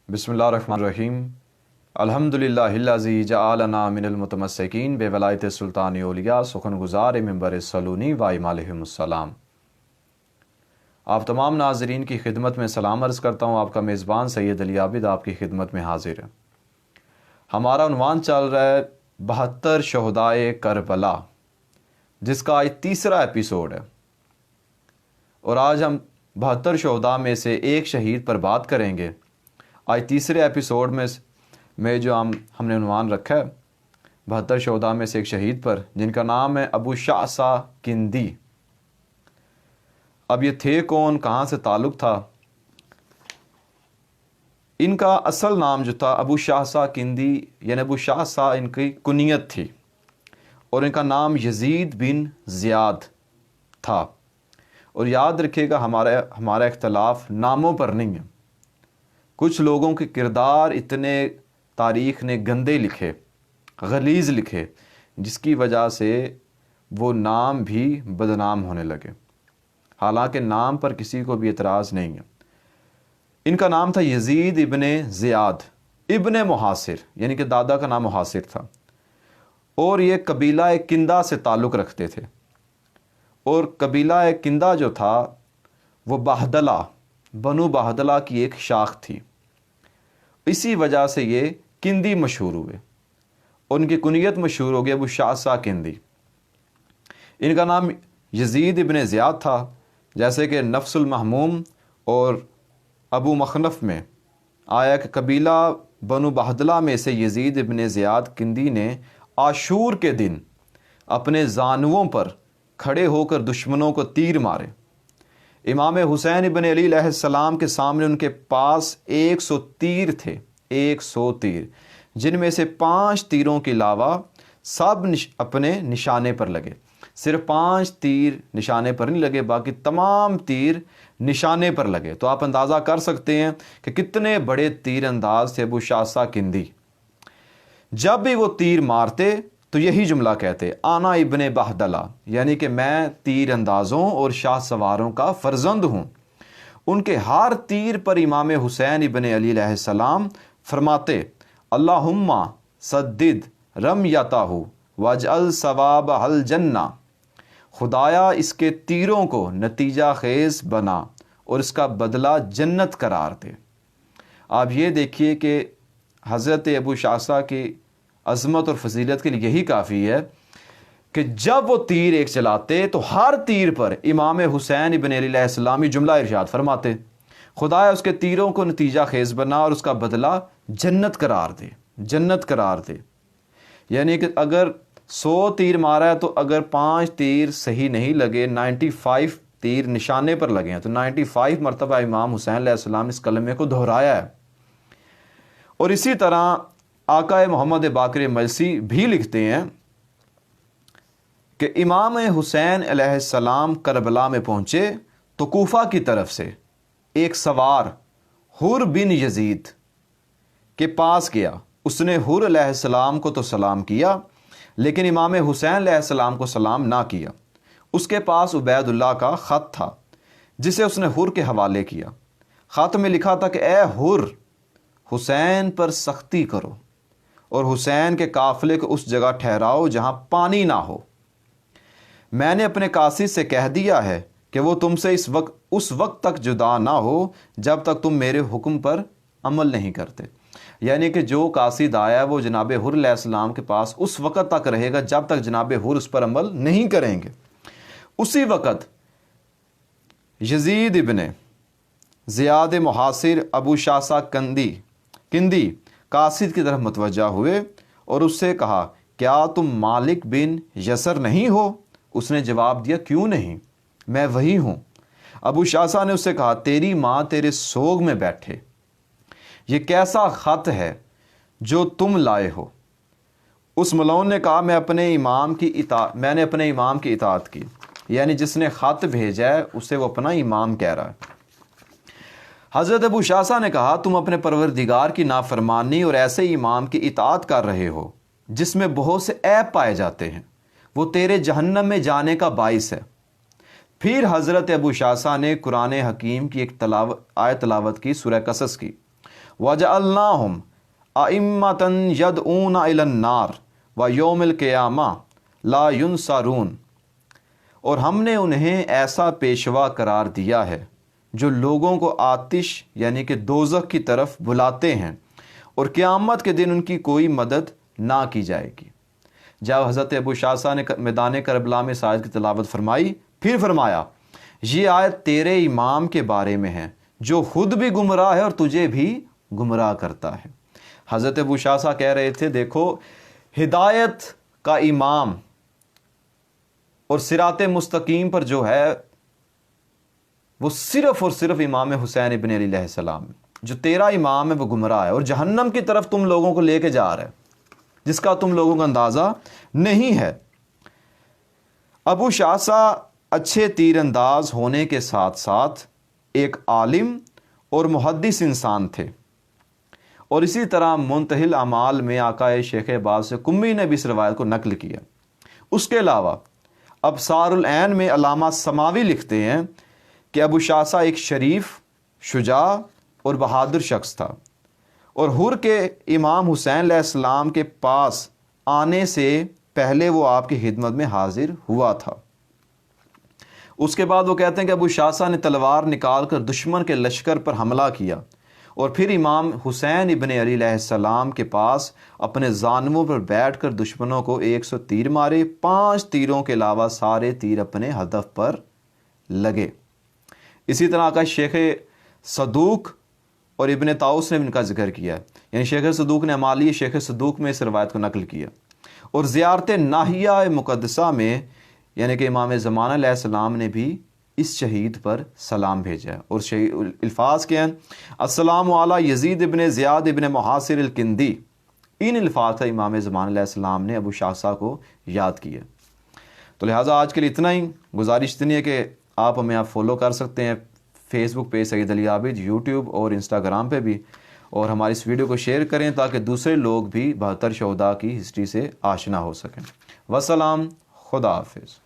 बिस्मिल्लाहिर्रहमानिर्रहीम। अल्हम्दुलिल्लाहिल्लज़ी जअलना मिनल मुतमस्सिकीन बेवलायत सुल्तान औलिया सुखनगुज़ार मिंबर सलूनी व इमालहिमुस्सलाम। आप तमाम नाज़रीन की खिदमत में सलाम अर्ज़ करता हूँ। आपका मेज़बान सैयद अली आबिद आपकी खिदमत में हाजिर है। हमारा उन्वान चल रहा है 72 शहदाए करबला, जिसका आज तीसरा एपिसोड है। और आज हम 72 शहदा में से एक शहीद पर बात करेंगे। आज तीसरे एपिसोड में जो हमने उन्वान रखा है 72 शहदा में से एक शहीद पर, जिनका नाम है अबू शाहसा किंदी। अब ये थे कौन, कहाँ से ताल्लुक़ था? इनका असल नाम जो था अबू शाहसा किंदी, यानी अबू शाहसा इनकी कुनियत थी, और इनका नाम यजीद बिन ज़ियाद था। और याद रखिएगा, हमारा इख्तलाफ नामों पर नहीं है। कुछ लोगों के किरदार इतने तारीख़ ने गंदे लिखे, गलीज़ लिखे, जिसकी वजह से वो नाम भी बदनाम होने लगे। हालांकि नाम पर किसी को भी एतराज़ नहीं है। इनका नाम था यजीद इब्ने ज़ियाद इब्ने मुहासिर, यानी कि दादा का नाम मुहासिर था, और ये कबीला किंदा से ताल्लुक़ रखते थे। और कबीला किंदा जो था वो बाहदला, बनु बाहदला की एक शाख थी। इसी वजह से ये किंदी मशहूर हुए। उनकी कुनियत मशहूर हो गई अबू शाहसा किंदी। इनका नाम यजीद इब्ने ज़ियाद था, जैसे कि नफ्सुल महमूम और अबू मखनफ़ में आया कि कबीला बनु बाहदला में से यजीद इब्ने ज़ियाद किंदी ने आशूर के दिन अपने जानुओं पर खड़े होकर दुश्मनों को तीर मारे। इमाम हुसैन इब्न अली अलैहिस्सलाम के सामने उनके पास 100 तीर थे, 100 तीर, जिनमें से 5 तीरों के अलावा सब अपने निशाने पर लगे। सिर्फ 5 तीर निशाने पर नहीं लगे, बाकी तमाम तीर निशाने पर लगे। तो आप अंदाज़ा कर सकते हैं कि कितने बड़े तीर अंदाज थे अबू शाहसा किंदी। जब भी वो तीर मारते तो यही जुमला कहते, आना इब्ने बाहदला, यानी कि मैं तीर अंदाज़ों और शाह सवारों का फ़र्जंद हूँ। उनके हर तीर पर इमाम हुसैन इब्ने अली अलैहिस्सलाम फरमाते, अल्लाहुम्मा सद्दिद रमयताहु वजअल सवाब हल जन्ना, खुदाया इसके तीरों को नतीजा खेज़ बना और इसका बदला जन्नत करार दे। आप ये देखिए कि हज़रत अबू शाहसा की अज़मत और फजीलत के लिए यही काफ़ी है कि जब वो तीर एक चलाते तो हर तीर पर इमाम हुसैन इब्न अली अलैहिस्सलाम जुमला इरशाद फरमाते, खुदाया उसके तीरों को नतीजा खेज़ बना और उसका बदला जन्नत करार दे, जन्नत करार दे। यानी कि अगर 100 तीर मारा है तो अगर 5 तीर सही नहीं लगे, 95 तीर निशाने पर लगे हैं, तो 95 मरतबा इमाम हुसैन अलैहिस्सलाम ने इस कलमे को दोहराया है। और इसी तरह आका मोहम्मद बाकर मजसी भी लिखते हैं कि इमाम हुसैन अलैहिस्सलाम करबला में पहुँचे तो कूफा की तरफ से एक सवार हुर बिन यजीद के पास गया। उसने हुर अलैहिस्सलाम को तो सलाम किया, लेकिन इमाम हुसैन अलैहिस्सलाम को सलाम ना किया। उसके पास उबैदुल्लाह का ख़त था, जिसे उसने हुर के हवाले किया। ख़त में लिखा था कि ए हुर, हुसैन पर सख्ती करो और हुसैन के काफ़िले को उस जगह ठहराओ जहाँ पानी ना हो। मैंने अपने कासिद से कह दिया है कि वो तुमसे उस वक्त तक जुदा ना हो जब तक तुम मेरे हुक्म पर अमल नहीं करते। यानी कि जो कासिद आया वो जनाब हुर अलैहिस्सलाम के पास उस वक़्त तक रहेगा जब तक जनाब हुर उस पर अमल नहीं करेंगे। उसी वक़्त यजीद इब्ने ज़ियाद मुहासिर अबू शाहसा किंदी कासिद की तरफ मुतवज्जा हुए और उससे कहा, क्या तुम मालिक बिन यसर नहीं हो? उसने जवाब दिया, क्यों नहीं, मैं वही हूँ। अबू शाहसा ने उससे कहा, तेरी माँ तेरे सोग में बैठे, ये कैसा ख़त है जो तुम लाए हो? उस मलौन ने कहा, मैंने अपने इमाम की इताअत की। यानी जिसने ख़त भेजा है उसे वो अपना इमाम कह रहा है। हज़रत अबू शाहसा ने कहा, तुम अपने परवरदिगार की नाफरमानी और ऐसे इमाम की इताअत कर रहे हो जिसमें बहुत से ऐब पाए जाते हैं, वो तेरे जहन्नम में जाने का बाइस है। फिर हज़रत अबू शाहसा ने कुरान हकीम की एक आयत तलावत की, सूरह कसस की। وَجَعَلْنَاهُمْ أَئِمَّةً يَدْعُونَ إِلَى النَّارِ وَيَوْمِ الْقِيَامَةِ لَا يُنصَرُونَ، اور ہم نے انہیں ایسا پیشوا قرار دیا ہے جو لوگوں کو آتش یعنی کہ دوزخ کی طرف بلاتے ہیں، اور قیامت کے دن ان کی کوئی مدد نہ کی جائے گی۔ جب حضرت ابو شاہصہ نے میدان کربلا میں اس آیت کی تلاوت فرمائی، پھر فرمایا یہ آیت تیرے امام کے بارے میں ہے جو خود بھی گمراہ ہے اور تجھے بھی گمراہ کرتا ہے۔ حضرت ابو شاہصہ کہہ رہے تھے دیکھو ہدایت کا امام اور صراط مستقیم پر جو ہے وہ صرف اور صرف امام حسین ابن علی علیہ السلام ہے۔ جو تیرا امام ہے وہ گمراہ ہے اور جہنم کی طرف تم لوگوں کو لے کے جا رہا ہے جس کا تم لوگوں کا اندازہ نہیں ہے۔ ابو شاہصہ اچھے تیر انداز ہونے کے ساتھ ساتھ ایک عالم اور محدث انسان تھے، اور اسی طرح منتہی الاعمال میں آقا شیخ باز قمی نے بھی اس روایت کو نقل کیا۔ اس کے علاوہ ابصار العین میں علامہ سماوی لکھتے ہیں کہ ابو شاہصہ ایک شریف، شجاع اور بہادر شخص تھا، اور حر کے امام حسین علیہ السلام کے پاس آنے سے پہلے وہ آپ کی خدمت میں حاضر ہوا تھا۔ اس کے بعد وہ کہتے ہیں کہ ابو شاہصہ نے تلوار نکال کر دشمن کے لشکر پر حملہ کیا، اور پھر امام حسین ابن علی علیہ السلام کے پاس اپنے زانووں پر بیٹھ کر دشمنوں کو 100 تیر مارے۔ 5 تیروں کے علاوہ سارے تیر اپنے ہدف پر لگے۔ اسی طرح کا شیخ صدوق اور ابن طاؤس نے ان کا ذکر کیا، یعنی شیخ صدوق نے عمالی شیخ صدوق میں اس روایت کو نقل کیا۔ اور زیارت ناحیہ مقدسہ میں یعنی کہ امام زمانہ علیہ السلام نے بھی اس شہید پر سلام بھیجا، اور الفاظ کیا ہیں؟ السلام علی یزید ابن زیاد ابن محاصر الکندی۔ ان الفاظ کا امام زمانہ علیہ السلام نے ابو شاہصہ کو یاد کیا۔ تو لہٰذا آج کے لیے اتنا ہی۔ گزارش اتنی ہے کہ آپ ہمیں فالو کر سکتے ہیں فیس بک پہ سید علی عابد، یوٹیوب اور انسٹاگرام پہ بھی، اور ہماری اس ویڈیو کو شیئر کریں تاکہ دوسرے لوگ بھی 72 شہداء کی ہسٹری سے آشنا ہو سکیں۔ وسلام، خدا حافظ۔